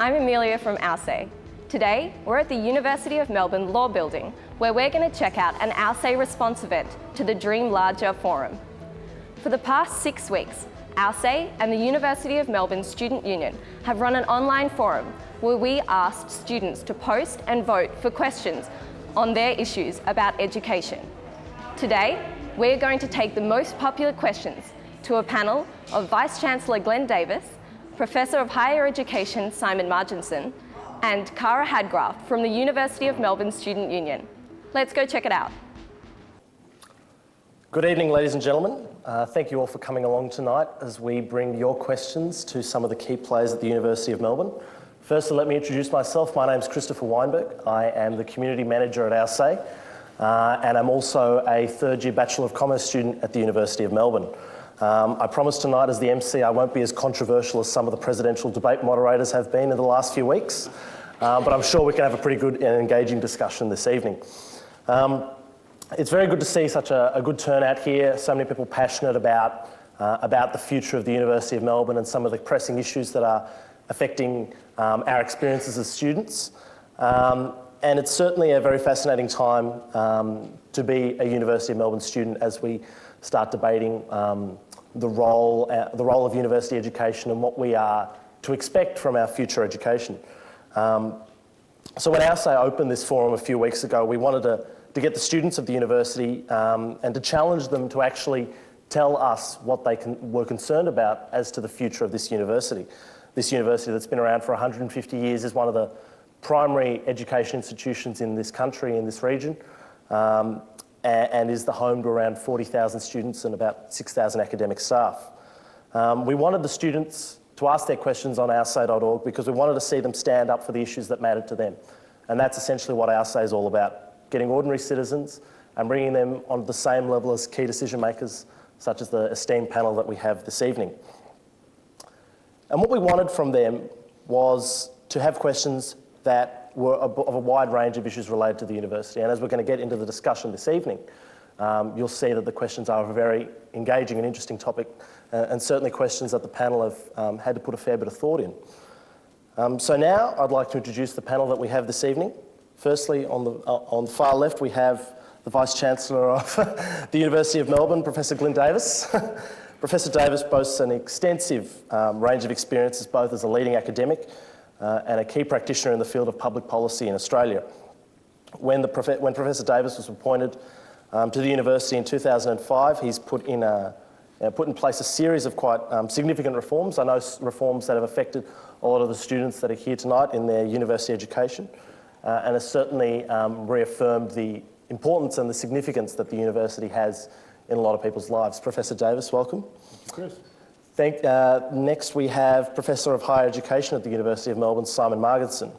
I'm Amelia from OurSay. Today, we're at the University of Melbourne Law Building, where we're going to check out an OurSay response event to the Dream Larger Forum. For the past 6 weeks, OurSay and the University of Melbourne Student Union have run an online forum where we asked students to post and vote for questions on their issues about education. Today, we're going to take the most popular questions to a panel of Vice-Chancellor Glyn Davis, Professor of Higher Education Simon Marginson, and Cara Hadgraft from the University of Melbourne Student Union. Let's go check it out. Good evening, ladies and gentlemen. Thank you all for coming along tonight as we bring your questions to some of the key players at the University of Melbourne. Firstly, let me introduce myself. My name's Christopher Weinberg. I am the Community Manager at OurSay, and I'm also a third-year Bachelor of Commerce student at the University of Melbourne. I promise tonight as the MC I won't be as controversial as some of the presidential debate moderators have been in the last few weeks, but I'm sure we can have a pretty good and engaging discussion this evening. It's very good to see such a good turnout here, so many people passionate about the future of the University of Melbourne and some of the pressing issues that are affecting our experiences as students. And it's certainly a very fascinating time to be a University of Melbourne student as we start debating the role of university education and what we are to expect from our future education. So when OurSay opened this forum a few weeks ago, we wanted to get the students of the university and to challenge them to actually tell us what they were concerned about as to the future of this university. This university that's been around for 150 years is one of the primary education institutions in this country, in this region, and is the home to around 40,000 students and about 6,000 academic staff. We wanted the students to ask their questions on oursay.org because we wanted to see them stand up for the issues that mattered to them. And that's essentially what OurSay is all about. Getting ordinary citizens and bringing them on the same level as key decision makers, such as the esteemed panel that we have this evening. And what we wanted from them was to have questions that were of a wide range of issues related to the university. And as we're going to get into the discussion this evening, you'll see that the questions are a very engaging and interesting topic, and certainly questions that the panel have had to put a fair bit of thought in. So now I'd like to introduce the panel that we have this evening. Firstly, on the far left, we have the Vice-Chancellor of the University of Melbourne, Professor Glyn Davis. Professor Davis boasts an extensive range of experiences, both as a leading academic and a key practitioner in the field of public policy in Australia. When Professor Davis was appointed to the university in 2005, he's put in place a series of quite significant reforms. I know reforms that have affected a lot of the students that are here tonight in their university education. And has certainly reaffirmed the importance and the significance that the university has in a lot of people's lives. Professor Davis, welcome. Chris. Next we have Professor of Higher Education at the University of Melbourne, Simon Marginson.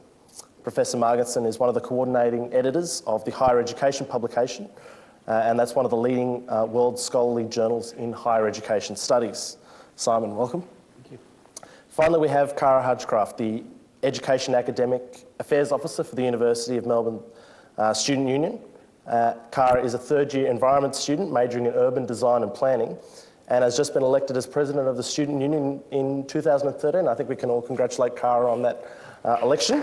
Professor Marginson is one of the coordinating editors of the Higher Education publication, and that's one of the leading world scholarly journals in higher education studies. Simon, welcome. Thank you. Finally, we have Cara Hadgraft, the Education Academic Affairs Officer for the University of Melbourne Student Union. Cara is a third-year environment student majoring in urban design and planning and has just been elected as President of the Student Union in 2013. I think we can all congratulate Cara on that election.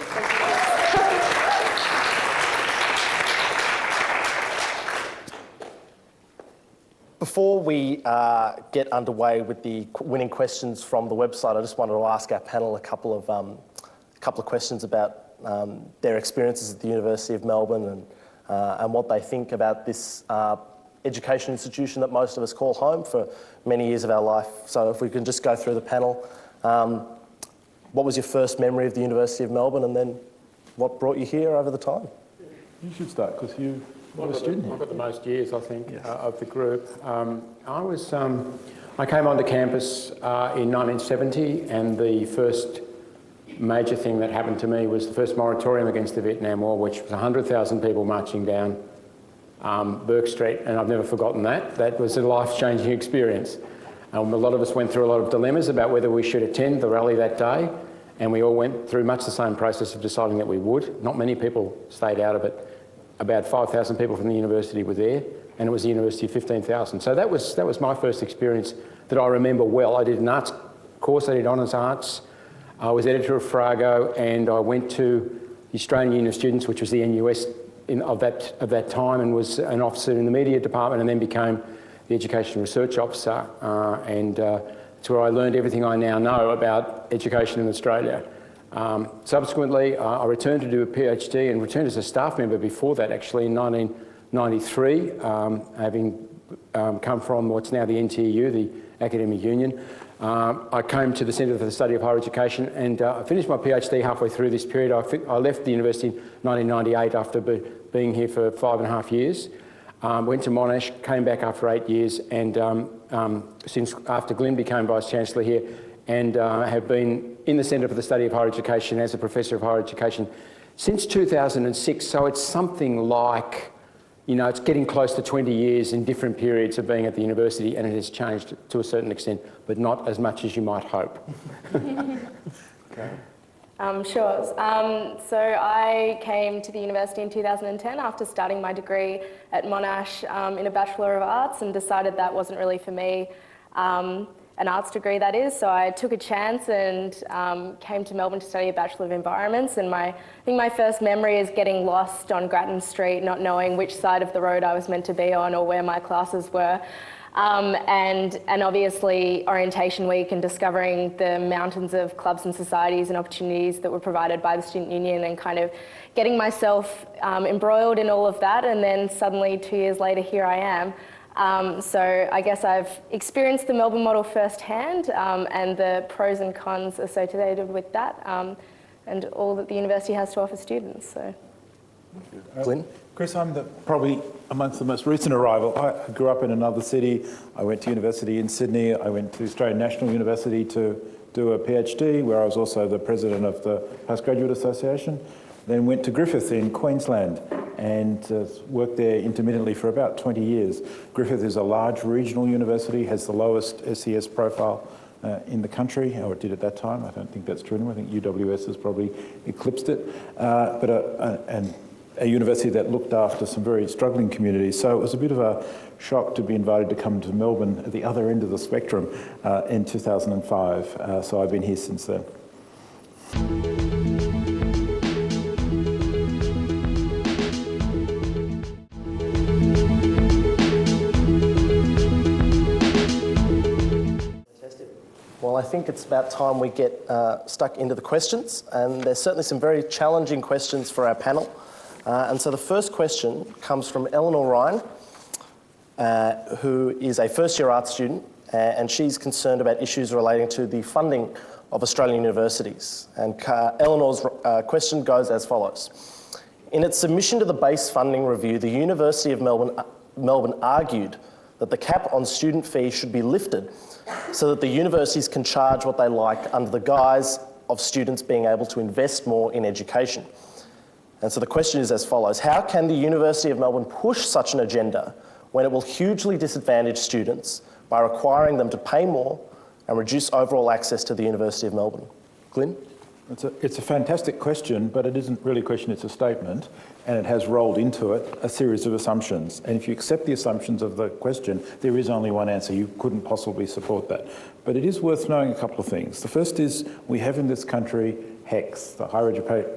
Before we get underway with the winning questions from the website, I just wanted to ask our panel a couple of questions about their experiences at the University of Melbourne and what they think about this education institution that most of us call home for many years of our life. So if we can just go through the panel, what was your first memory of the University of Melbourne, and then what brought you here over the time? You should start because you were a student here. I've got the most years, I think, of the group. I came onto campus in 1970, and the first major thing that happened to me was the first moratorium against the Vietnam War, which was 100,000 people marching down Bourke Street, and I've never forgotten that. That was a life-changing experience. A lot of us went through a lot of dilemmas about whether we should attend the rally that day, and we all went through much the same process of deciding that we would. Not many people stayed out of it. About 5,000 people from the university were there, and it was a university of 15,000. So that was my first experience that I remember well. I did an arts course, I did honours arts. I was editor of Frago, and I went to the Australian Union of Students, which was the NUS of that time, and was an officer in the media department, and then became the Education Research Officer. It's where I learned everything I now know about education in Australia. Subsequently, I returned to do a PhD and returned as a staff member before that, actually, in 1993, having come from what's now the NTU, the Academic Union. I came to the Centre for the Study of Higher Education, and I finished my PhD halfway through this period. I left the university in 1998 after being here for 5.5 years. Went to Monash, came back after 8 years, and since after Glyn became Vice-Chancellor here, and have been in the Centre for the Study of Higher Education as a Professor of Higher Education since 2006. So it's something like, it's getting close to 20 years in different periods of being at the university, and it has changed to a certain extent, but not as much as you might hope. Okay. Sure. So I came to the university in 2010 after starting my degree at Monash in a Bachelor of Arts, and decided that wasn't really for me, an arts degree that is. So I took a chance and came to Melbourne to study a Bachelor of Environments, and I think my first memory is getting lost on Grattan Street, not knowing which side of the road I was meant to be on or where my classes were. And obviously orientation week, and discovering the mountains of clubs and societies and opportunities that were provided by the Student Union, and kind of getting myself embroiled in all of that, and then suddenly 2 years later here I am. So I guess I've experienced the Melbourne model firsthand, and the pros and cons associated with that, and all that the university has to offer students. So. Glyn? Chris, I'm probably amongst the most recent arrival. I grew up in another city. I went to university in Sydney. I went to Australian National University to do a PhD, where I was also the president of the Postgraduate Association. Then went to Griffith in Queensland and worked there intermittently for about 20 years. Griffith is a large regional university, has the lowest SES profile in the country, or it did at that time. I don't think that's true anymore. I think UWS has probably eclipsed it. And a university that looked after some very struggling communities. So it was a bit of a shock to be invited to come to Melbourne at the other end of the spectrum in 2005. So I've been here since then. Well, I think it's about time we get stuck into the questions, and there's certainly some very challenging questions for our panel. And so the first question comes from Eleanor Ryan, who is a first-year art student, and she's concerned about issues relating to the funding of Australian universities. And Eleanor's question goes as follows. In its submission to the base funding review, the University of Melbourne argued that the cap on student fees should be lifted so that the universities can charge what they like under the guise of students being able to invest more in education. And so the question is as follows. How can the University of Melbourne push such an agenda when it will hugely disadvantage students by requiring them to pay more and reduce overall access to the University of Melbourne? Glyn? It's a fantastic question, but it isn't really a question, it's a statement, and it has rolled into it a series of assumptions. And if you accept the assumptions of the question, there is only one answer. You couldn't possibly support that. But it is worth knowing a couple of things. The first is we have in this country HECS, the Higher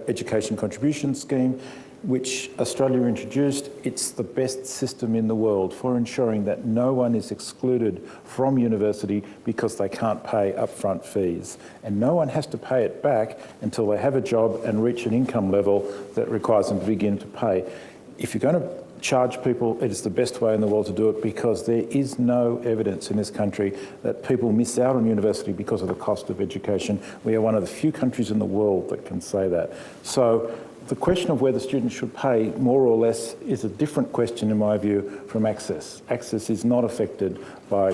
Education Contribution Scheme, which Australia introduced. It's the best system in the world for ensuring that no one is excluded from university because they can't pay upfront fees. And no one has to pay it back until they have a job and reach an income level that requires them to begin to pay. If you're going to charge people, it is the best way in the world to do it, because there is no evidence in this country that people miss out on university because of the cost of education. We are one of the few countries in the world that can say that. So the question of whether students should pay more or less is a different question, in my view, from access. Access is not affected by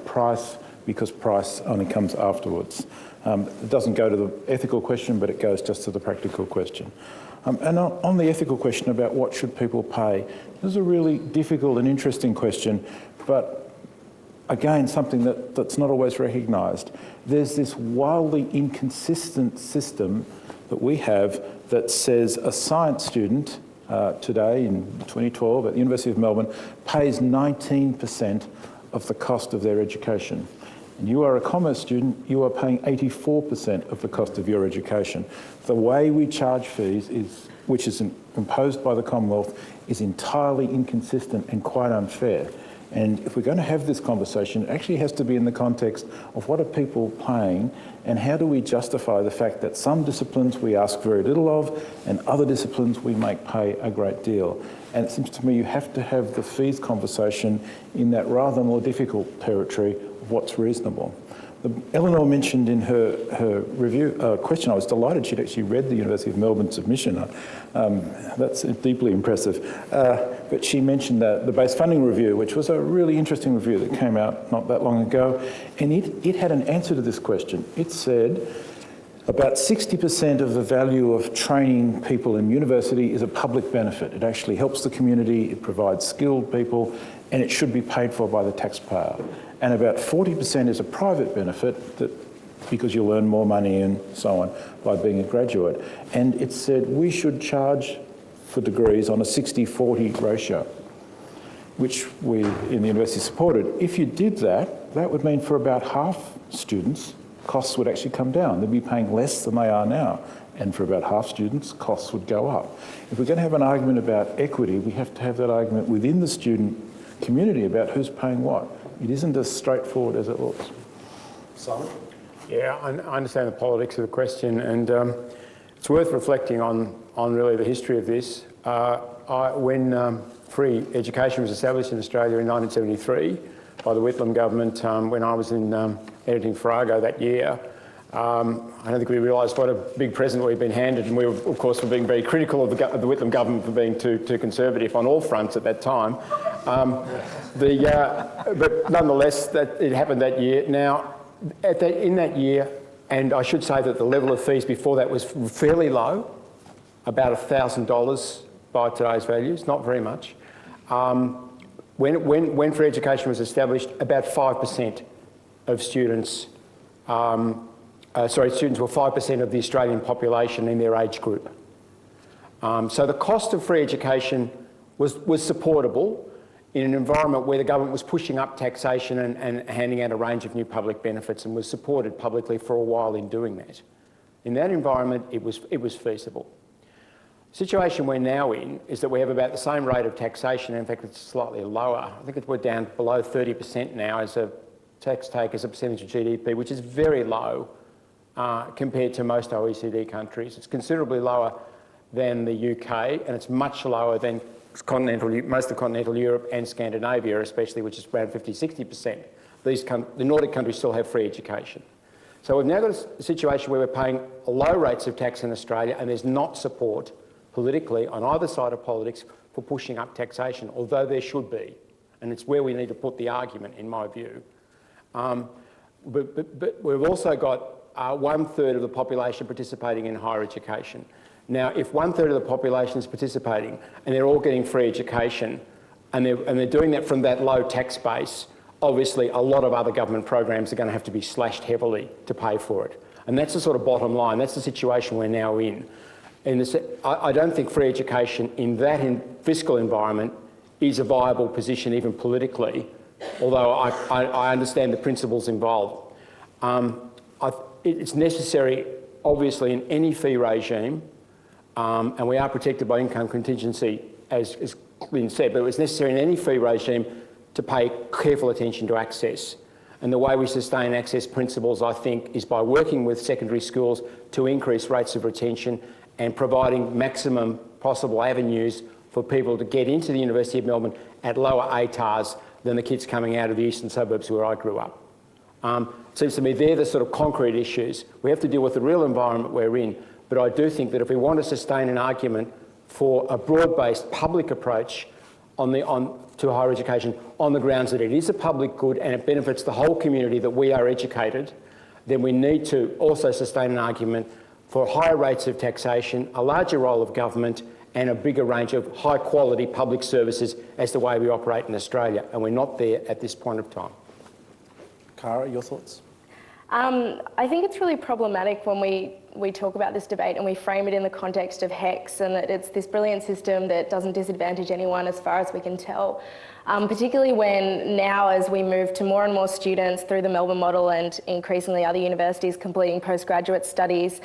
price, because price only comes afterwards. It doesn't go to the ethical question, but it goes just to the practical question. And on the ethical question about what should people pay, this is a really difficult and interesting question, but again, something that's not always recognised. There's this wildly inconsistent system that we have that says a science student today in 2012 at the University of Melbourne pays 19% of the cost of their education. and you are a commerce student, you are paying 84% of the cost of your education. The way we charge fees, which is imposed by the Commonwealth, is entirely inconsistent and quite unfair. And if we're going to have this conversation, it actually has to be in the context of what are people paying and how do we justify the fact that some disciplines we ask very little of and other disciplines we make pay a great deal. And it seems to me you have to have the fees conversation in that rather more difficult territory of what's reasonable. Eleanor mentioned in her review question, I was delighted she'd actually read the University of Melbourne submission. That's deeply impressive. But she mentioned that the base funding review, which was a really interesting review that came out not that long ago, and it had an answer to this question. It said about 60% of the value of training people in university is a public benefit. It actually helps the community, it provides skilled people, and it should be paid for by the taxpayer. And about 40% is a private benefit that because you'll earn more money and so on by being a graduate. And it said we should charge for degrees on a 60-40 ratio, which we in the university supported. If you did that, that would mean for about half students, costs would actually come down. They'd be paying less than they are now. And for about half students, costs would go up. If we're going to have an argument about equity, we have to have that argument within the student community about who's paying what. It isn't as straightforward as it looks. Simon? Yeah, I understand the politics of the question, and it's worth reflecting on really the history of this. When free education was established in Australia in 1973 by the Whitlam government, when I was in editing Farrago that year, I don't think we realised what a big present we'd been handed, and we were, of course, being very critical of the Whitlam government for being too conservative on all fronts at that time. But nonetheless, that it happened that year. Now, in that year, and I should say that the level of fees before that was fairly low, about $1,000 by today's values, not very much. When free education was established, about 5% of students, students were 5% of the Australian population in their age group. So the cost of free education was supportable in an environment where the government was pushing up taxation and handing out a range of new public benefits, and was supported publicly for a while in doing that. In that environment, it was feasible. The situation we're now in is that we have about the same rate of taxation. In fact, it's slightly lower. I think we're down below 30% now as a tax take as a percentage of GDP, which is very low compared to most OECD countries. It's considerably lower than the UK, and it's much lower than most of continental Europe and Scandinavia especially, which is around 50-60%. The Nordic countries still have free education. So we've now got a situation where we're paying low rates of tax in Australia, and there's not support politically on either side of politics for pushing up taxation, although there should be. And it's where we need to put the argument, in my view. But we've also got 1/3 of the population participating in higher education. Now, if 1/3 of the population is participating and they're all getting free education and they're doing that from that low tax base, obviously a lot of other government programs are going to have to be slashed heavily to pay for it. And that's the sort of bottom line. That's the situation we're now in. I don't think free education in that fiscal environment is a viable position, even politically, although I understand the principles involved. It's necessary, obviously, in any fee regime, and we are protected by income contingency, as Glyn said, but it's necessary in any fee regime to pay careful attention to access. And the way we sustain access principles, I think, is by working with secondary schools to increase rates of retention and providing maximum possible avenues for people to get into the University of Melbourne at lower ATARs than the kids coming out of the eastern suburbs where I grew up. Seems to me they're the sort of concrete issues. We have to deal with the real environment we're in, but I do think that if we want to sustain an argument for a broad-based public approach to higher education on the grounds that it is a public good and it benefits the whole community that we are educated, then we need to also sustain an argument for higher rates of taxation, a larger role of government, and a bigger range of high-quality public services as the way we operate in Australia. And we're not there at this point of time. Cara, your thoughts? I think it's really problematic when we we talk about this debate and we frame it in the context of HECS and that it's this brilliant system that doesn't disadvantage anyone as far as we can tell. Particularly when now, as we move to more and more students through the Melbourne model and increasingly other universities completing postgraduate studies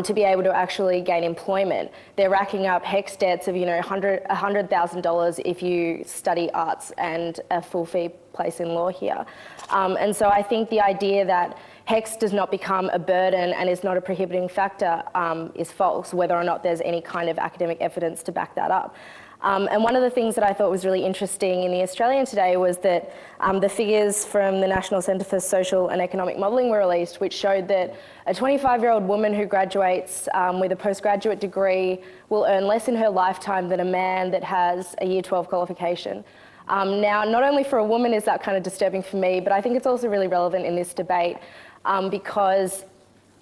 to be able to actually gain employment, they're racking up HECS debts of $100,000 if you study arts and a full fee place in law here. And so I think the idea that HECS does not become a burden and is not a prohibiting factor is false, whether or not there's any kind of academic evidence to back that up. And one of the things that I thought was really interesting in the Australian today was that the figures from the National Centre for Social and Economic Modelling were released, which showed that a 25-year-old woman who graduates with a postgraduate degree will earn less in her lifetime than a man that has a Year 12 qualification. Now, not only for a woman is that kind of disturbing for me, but I think it's also really relevant in this debate because,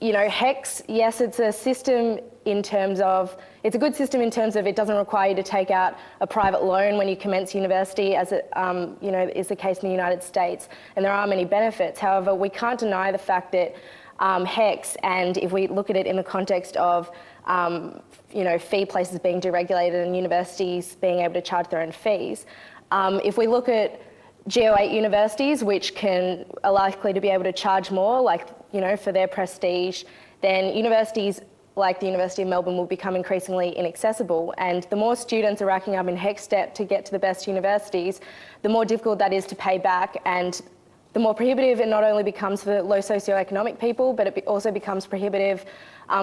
you know, HECS, yes, it's a system in terms of, it's a good system in terms of it doesn't require you to take out a private loan when you commence university, as it you know, is the case in the United States, and there are many benefits. However, we can't deny the fact that HECS, and if we look at it in the context of you know, fee places being deregulated and universities being able to charge their own fees, if we look at GO8 universities, which are likely to be able to charge more, like, you know, for their prestige, then universities like the University of Melbourne will become increasingly inaccessible. And the more students are racking up in HECS debt to get to the best universities, the more difficult that is to pay back, and the more prohibitive it not only becomes for low socioeconomic people, but it also becomes prohibitive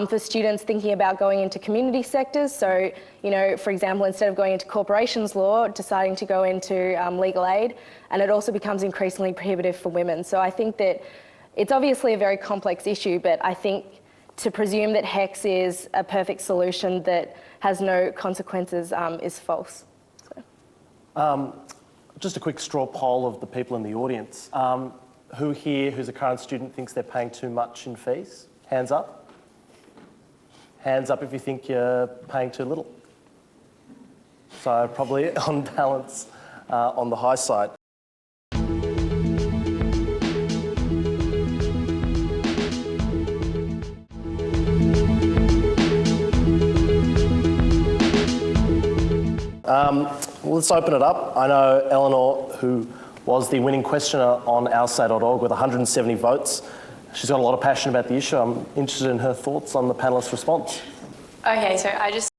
for students thinking about going into community sectors. So, you know, for example, instead of going into corporations law, deciding to go into legal aid, and it also becomes increasingly prohibitive for women. So I think that it's obviously a very complex issue, but I think to presume that HECS is a perfect solution that has no consequences is false. So. Just a quick straw poll of the people in the audience. Who here, who's a current student, thinks they're paying too much in fees? Hands up. Hands up if you think you're paying too little. So probably on balance, on the high side. Let's open it up. I know Eleanor, who was the winning questioner on OurSay.org with 170 votes. She's got a lot of passion about the issue. I'm interested in her thoughts on the panelist's response. Okay, so I just